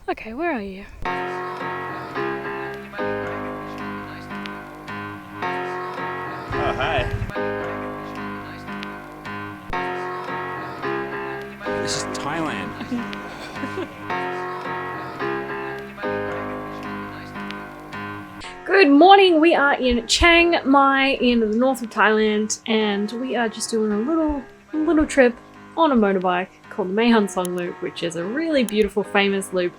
Okay, where are you? Oh, hi. This is Thailand. Good morning, we are in Chiang Mai in the north of Thailand, and we are just doing a little trip on a motorbike called the Mae Hong Son loop, which is a really beautiful, famous loop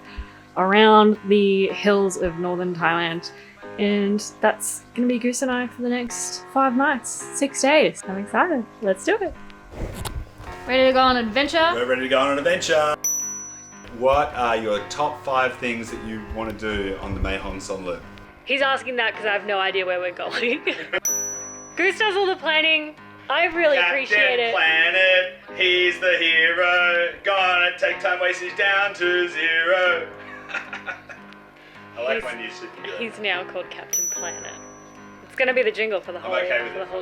around the hills of Northern Thailand. And that's gonna be Goose and I for the next 5 nights, 6 days. I'm excited. Let's do it. Ready to go on an adventure? We're ready to go on an adventure. What are your top 5 things that you want to do on the Mae Hong Son loop? He's asking that because I have no idea where we're going. Goose does all the planning. I really appreciate it. Planet, he's the hero. Gonna take time wastage down to 0. I like when you should. He's now called Captain Planet. It's gonna be the jingle for the whole,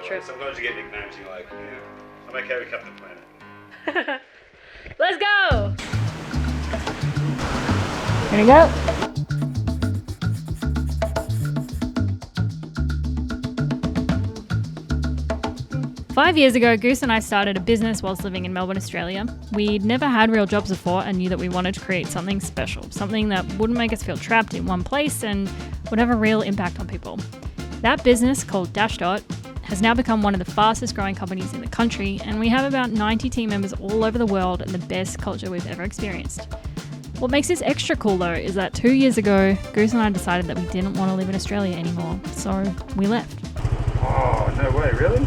trip. Sometimes you get nicknames, you're like, yeah, I'm okay with Captain Planet. Let's go! Here we go. 5 years ago, Goose and I started a business whilst living in Melbourne, Australia. We'd never had real jobs before and knew that we wanted to create something special, something that wouldn't make us feel trapped in one place and would have a real impact on people. That business, called Dashdot, has now become one of the fastest growing companies in the country, and we have about 90 team members all over the world and the best culture we've ever experienced. What makes this extra cool though is that 2 years ago, Goose and I decided that we didn't want to live in Australia anymore, so we left. Oh, no way, really?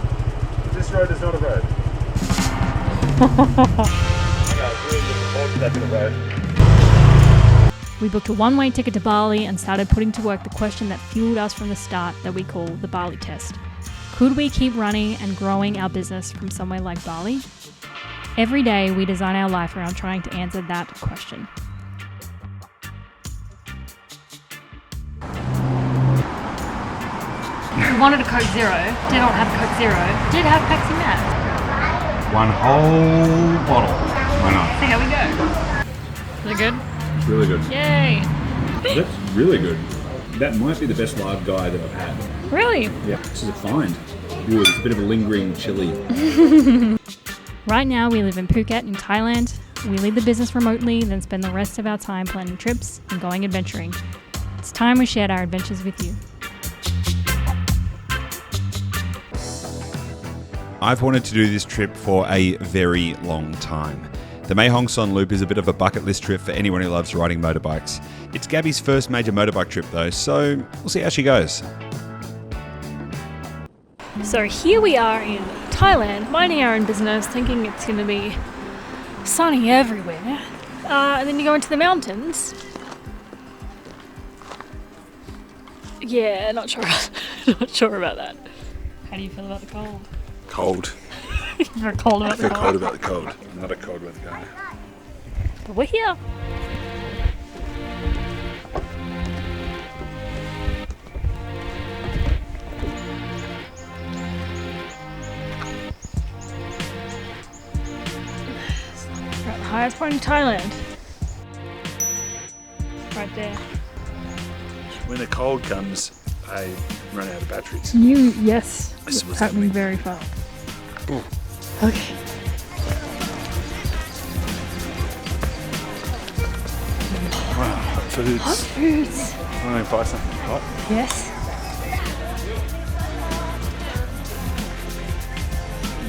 This road is not a road. We booked a one-way ticket to Bali and started putting to work the question that fueled us from the start that we call the Bali test. Could we keep running and growing our business from somewhere like Bali? Every day we design our life around trying to answer that question. We wanted a Coke Zero, did not have Coke Zero, did have Pepsi Max. One whole bottle. Why not? So here we go. Is it good? It's really good. Yay! That's really good. That might be the best live guy that I've had. Really? Yeah, this is a find. Ooh, it's a bit of a lingering chili. Right now we live in Phuket in Thailand. We lead the business remotely, then spend the rest of our time planning trips and going adventuring. It's time we shared our adventures with you. I've wanted to do this trip for a very long time. The Mae Hong Son Loop is a bit of a bucket list trip for anyone who loves riding motorbikes. It's Gabby's first major motorbike trip though, so we'll see how she goes. So here we are in Thailand, minding our own business, thinking it's going to be sunny everywhere. And then you go into the mountains. Yeah, not sure. Not sure about that. How do you feel about the cold? Cold. You're cold about the I feel cold. cold about the cold. I'm not a cold weather guy. But we're here. We're at the highest point in Thailand. Right there. When the cold comes, I run out of batteries. Yes, This it's was happening happening. very fast. Ooh. Okay. Wow, hot foods. Hot foods. I want to buy something hot. Yes.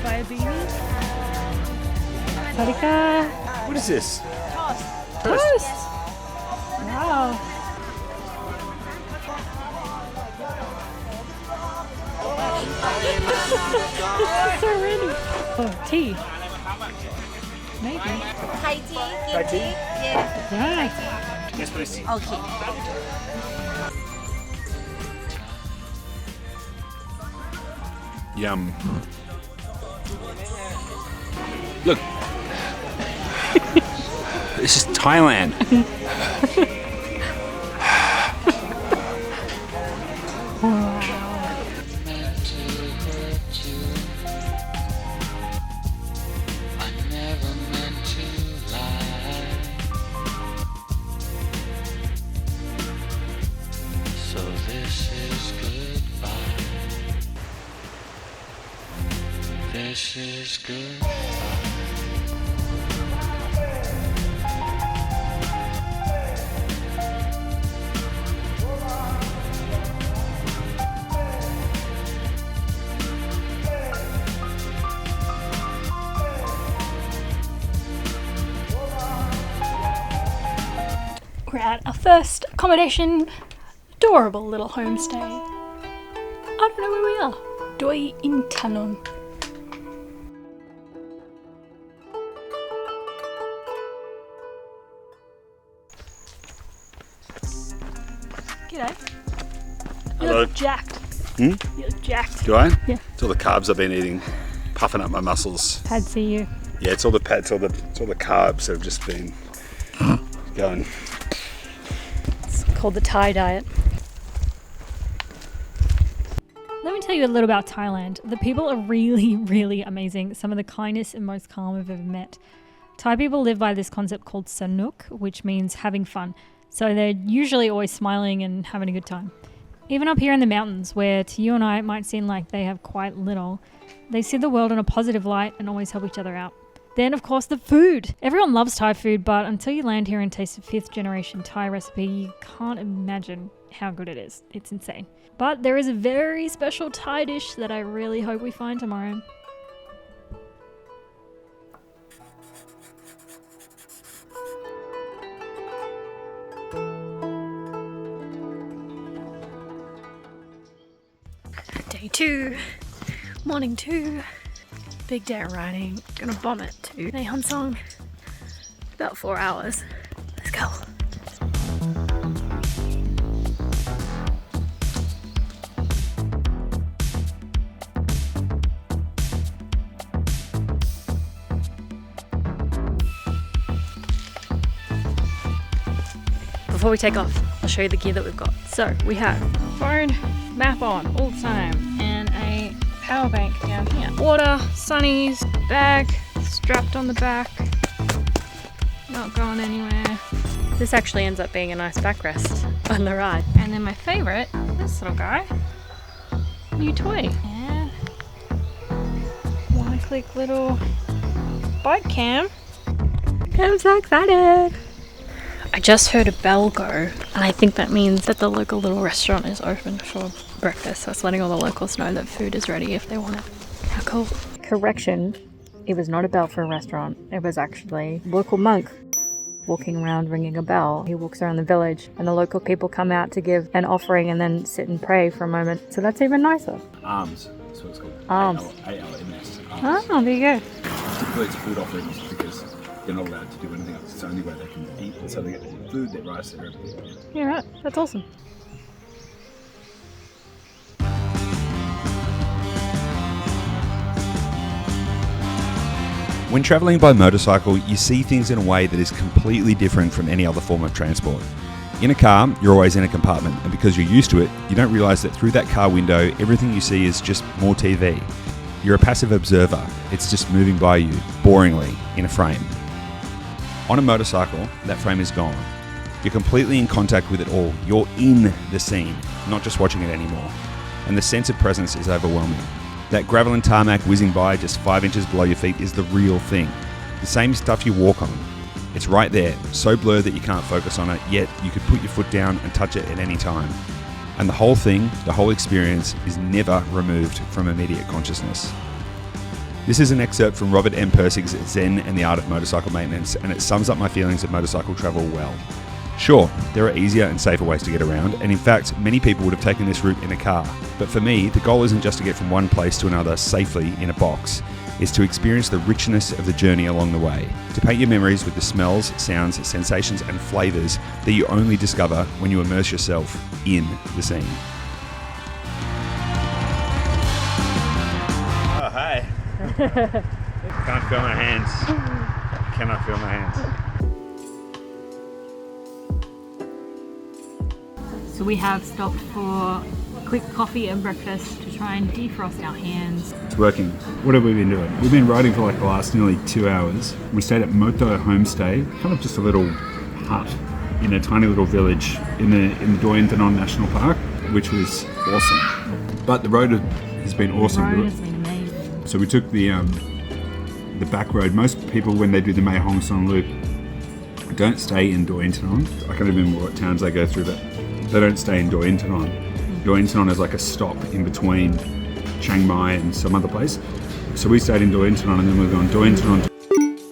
Buy a beanie. Sarika. What is this? Toast. Wow. So random. Oh, tea. Maybe. Thai tea, Thai green tea? tea. Yeah. Right. Yes, please. Okay. Yum. Look. This is Thailand. This is good. We're at our first accommodation. Adorable little homestay. I don't know where we are. Doi Intanon. G'day. You Hello. look jacked. Hmm? You look jacked. Do I? Yeah. It's all the carbs I've been eating, puffing up my muscles. Pad see you. Yeah, it's all the carbs that have just been going. It's called the Thai diet. Let me tell you a little about Thailand. The people are really, really amazing. Some of the kindest and most calm I've ever met. Thai people live by this concept called sanuk, which means having fun. So they're usually always smiling and having a good time. Even up here in the mountains, where to you and I it might seem like they have quite little, they see the world in a positive light and always help each other out. Then, of course, the food. Everyone loves Thai food, but until you land here and taste a 5th generation Thai recipe, you can't imagine how good it is. It's insane. But there is a very special Thai dish that I really hope we find tomorrow. Day 2. Morning 2. Big day of riding. Gonna bomb it to Mae Hong Son. About 4 hours. Let's go. Before we take off, I'll show you the gear that we've got. So we have phone, map on all the time, and a power bank down here. Water, sunnies, bag strapped on the back, not going anywhere. This actually ends up being a nice backrest on the ride. And then my favorite, this little guy, new toy. Yeah. One-click little bike cam. I'm so excited. I just heard a bell go, and I think that means that the local little restaurant is open for breakfast. So it's letting all the locals know that food is ready if they want it. How cool. Correction, it was not a bell for a restaurant. It was actually a local monk walking around ringing a bell. He walks around the village and the local people come out to give an offering and then sit and pray for a moment. So that's even nicer. Arms, that's what it's called. Arms. ALMS. Arms. Oh, there you go. Typically it's food offerings because they're not allowed to do anything else. It's the only way they can eat. And so they get their food, their rice, their everything. Yeah, right. That's awesome. When travelling by motorcycle, you see things in a way that is completely different from any other form of transport. In a car, you're always in a compartment, and because you're used to it, you don't realise that through that car window, everything you see is just more TV. You're a passive observer. It's just moving by you, boringly, in a frame. On a motorcycle, that frame is gone. You're completely in contact with it all. You're in the scene, not just watching it anymore. And the sense of presence is overwhelming. That gravel and tarmac whizzing by just 5 inches below your feet is the real thing. The same stuff you walk on. It's right there, so blurred that you can't focus on it, yet you could put your foot down and touch it at any time. And the whole thing, the whole experience, is never removed from immediate consciousness. This is an excerpt from Robert M. Persig's Zen and the Art of Motorcycle Maintenance, and it sums up my feelings of motorcycle travel well. Sure, there are easier and safer ways to get around, and in fact, many people would have taken this route in a car. But for me, the goal isn't just to get from one place to another safely in a box. It's to experience the richness of the journey along the way, to paint your memories with the smells, sounds, sensations, and flavours that you only discover when you immerse yourself in the scene. Oh, hi. Can't feel my hands. Cannot feel my hands. So we have stopped for a quick coffee and breakfast to try and defrost our hands. It's working. What have we been doing? We've been riding for like the last nearly 2 hours. We stayed at Moto Homestay, kind of just a little hut in a tiny little village in the Doi Intanon National Park, which was awesome. But the road has been awesome. The road has been amazing. So we took the back road. Most people, when they do the Mae Hong Son loop, don't stay in Doi Inthanon. I can't remember what towns they go through, but they don't stay in Doi Inthanon. Doi Inthanon is like a stop in between Chiang Mai and some other place. So we stayed in Doi Inthanon, and then we've gone Doi Inthanon to...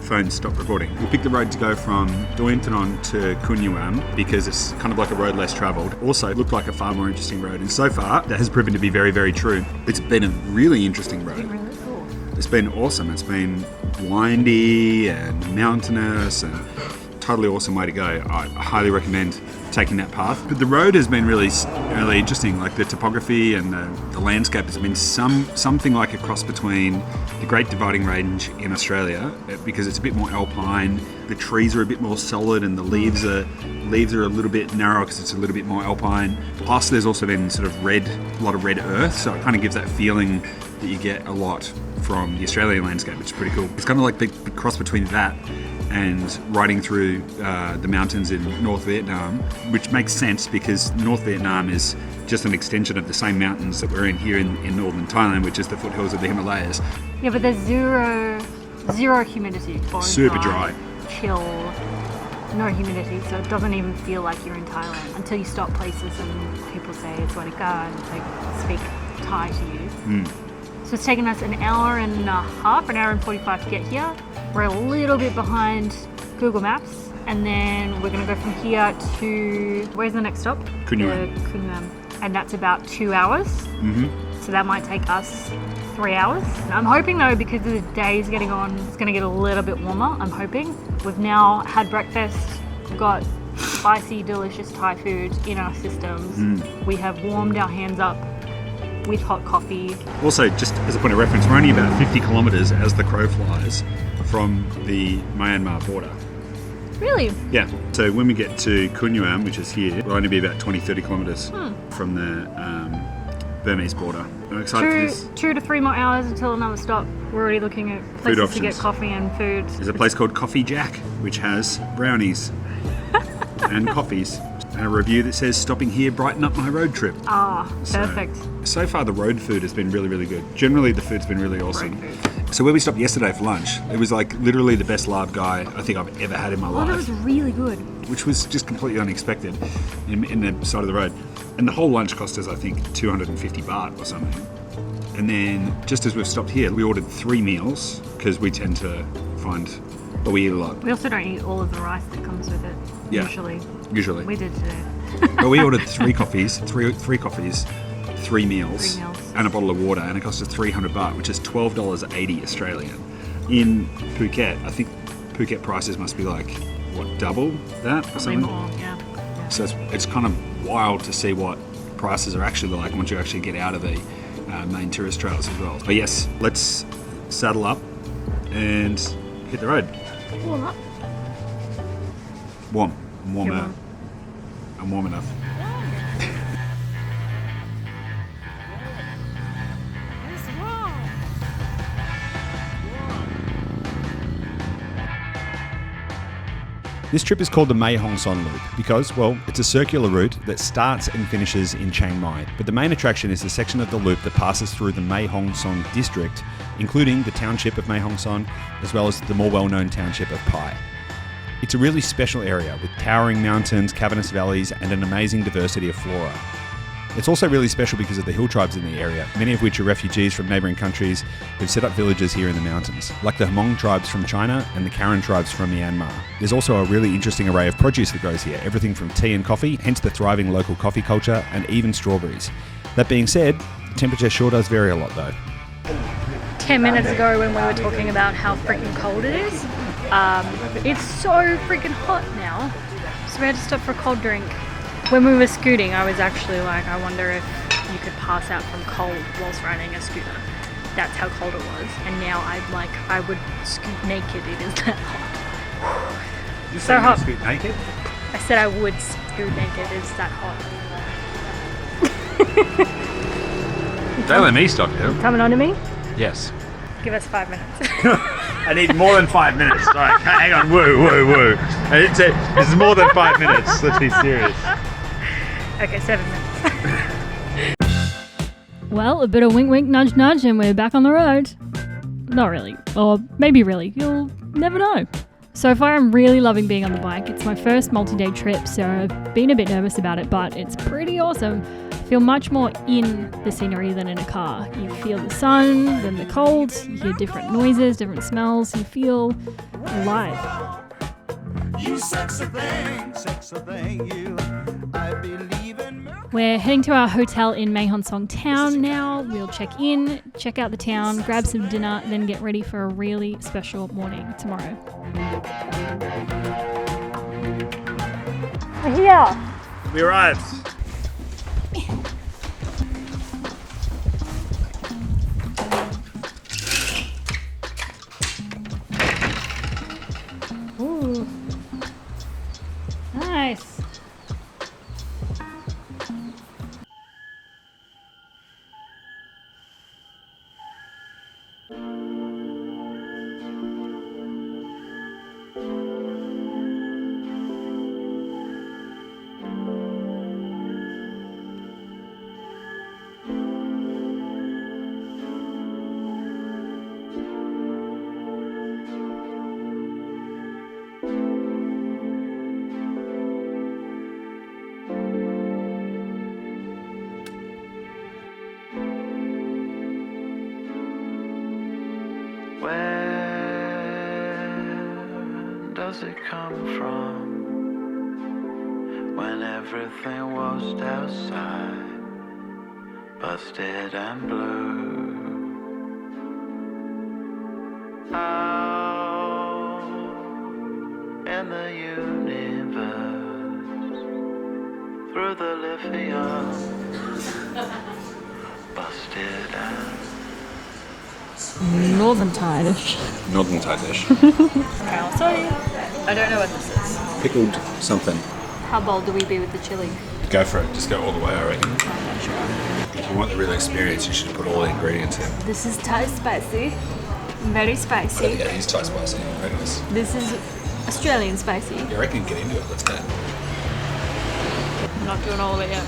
Phone stopped recording. We picked the road to go from Doi Inthanon to Kunyuam because it's kind of like a road less travelled. Also, it looked like a far more interesting road, and so far that has proven to be very, very true. It's been a really interesting road. Really cool. It's been awesome. It's been windy and mountainous and totally awesome way to go. I highly recommend taking that path. But the road has been really interesting. Like the topography and the landscape has been something like a cross between the Great Dividing Range in Australia, because it's a bit more alpine. The trees are a bit more solid, and the leaves are a little bit narrow because it's a little bit more alpine. Plus, there's also been sort of a lot of red earth, so it kind of gives that feeling that you get a lot from the Australian landscape, which is pretty cool. It's kind of like the cross between that and riding through the mountains in North Vietnam, which makes sense because North Vietnam is just an extension of the same mountains that we're in here in Northern Thailand, which is the foothills of the Himalayas. Yeah, but there's zero humidity. Super dry. Chill, no humidity, so it doesn't even feel like you're in Thailand until you stop places and people say it's Wadika and they speak Thai to you. So it's taken us an hour and a half, an hour and 45 to get here. We're a little bit behind Google Maps, and then we're going to go from here to, where's the next stop? Kunyuam. Kunyuam. And that's about 2 hours. So that might take us 3 hours. I'm hoping though, because the day's getting on, it's going to get a little bit warmer, I'm hoping. We've now had breakfast, we've got spicy, delicious Thai food in our systems. We have warmed our hands up with hot coffee. Also, just as a point of reference, we're only about 50 kilometres as the crow flies from the Myanmar border. Really? Yeah. So when we get to Kunyuam, which is here, we'll only be about 20-30 kilometres from the Burmese border. I'm excited for this. 2 to 3 more hours until another stop. We're already looking at places to get coffee and food. There's a place called Coffee Jack, which has brownies and coffees. And a review that says, stopping here, brighten up my road trip. Perfect. So far the road food has been really, really good. Generally the food's been really awesome. So where we stopped yesterday for lunch, it was like literally the best lav guy I think I've ever had in my life. That was really good. Which was just completely unexpected in the side of the road. And the whole lunch cost us, I think, 250 baht or something. And then just as we've stopped here, we ordered 3 meals because we tend to find, well, we eat a lot. We also don't eat all of the rice that comes with it. Yeah. Usually. We did today. But we ordered 3 coffees, 3 coffees, 3 meals, and a bottle of water, and it cost us 300 baht, which is $12.80 Australian. In Phuket, I think Phuket prices must be like, what, double that or something? More, yeah. So it's kind of wild to see what prices are actually like once you actually get out of the main tourist trails as well. But yes, let's saddle up and hit the road. Warm up. Warm. I'm warm enough. This trip is called the Mae Hong Son Loop because, well, it's a circular route that starts and finishes in Chiang Mai. But the main attraction is the section of the loop that passes through the Mae Hong Son district, including the township of Mae Hong Son, as well as the more well-known township of Pai. It's a really special area with towering mountains, cavernous valleys, and an amazing diversity of flora. It's also really special because of the hill tribes in the area, many of which are refugees from neighbouring countries who've set up villages here in the mountains, like the Hmong tribes from China and the Karen tribes from Myanmar. There's also a really interesting array of produce that grows here, everything from tea and coffee, hence the thriving local coffee culture, and even strawberries. That being said, the temperature sure does vary a lot though. 10 minutes ago when we were talking about how freaking cold it is, it's so freaking hot now, so we had to stop for a cold drink. When we were scooting, I was actually like, I wonder if you could pass out from cold whilst riding a scooter. That's how cold it was. And now I'm like, I would scoot naked, it is that hot. You so hot. Scoot naked? I said I would scoot naked, it's that hot. Don't let me stop you. Coming on to me? Yes. Give us 5 minutes. I need more than 5 minutes. Like, hang on, woo. This is more than 5 minutes. Let's be serious. Okay, 7 minutes. Well, a bit of wink wink nudge nudge and we're back on the road. Not really, or maybe really, you'll never know. So far I'm really loving being on the bike. It's my first multi-day trip, so I've been a bit nervous about it, but it's pretty awesome. I feel much more in the scenery than in a car. You feel the sun, then the cold, you hear different noises, different smells, you feel alive. You sexy thing, you. I believe in We're heading to our hotel in Mae Hong Son town now. We'll check in, check out the town, grab some dinner, then get ready for a really special morning tomorrow. We're here. We arrived. Ooh. Nice. Where does it come from? When everything was outside, busted and blue. Out in the universe, through the lithium, busted and Northern Thailand. Northern Thai dish. Sorry. I don't know what this is. Pickled something. How bold do we be with the chili? Go for it. Just go all the way, I reckon. If you want the real experience, you should put all the ingredients in. This is Thai spicy. Very spicy. Yeah, he's Thai spicy. Very nice. This is Australian spicy. Yeah, I reckon get into it. Let's go. I'm not doing all of it yet.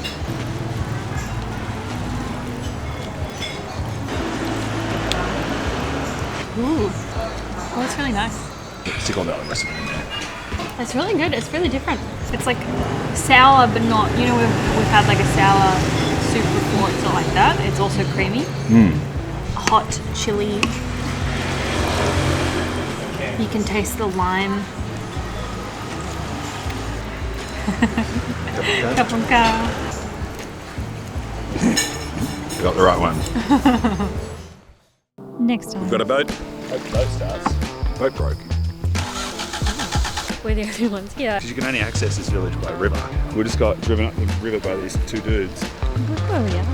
Ooh. Oh, it's really nice. Stick all the other recipe in there. It's really good. It's really different. It's like sour, but not. You know, we've had like a sour soup before. It's not like that. It's also creamy. Hot chili. You can taste the lime. Kapunka. You got the right one. Next time. Got a boat? Hope the boat starts. Boat broke. We're the only ones here. Because you can only access this village by river. We just got driven up the river by these two dudes. Look where we are.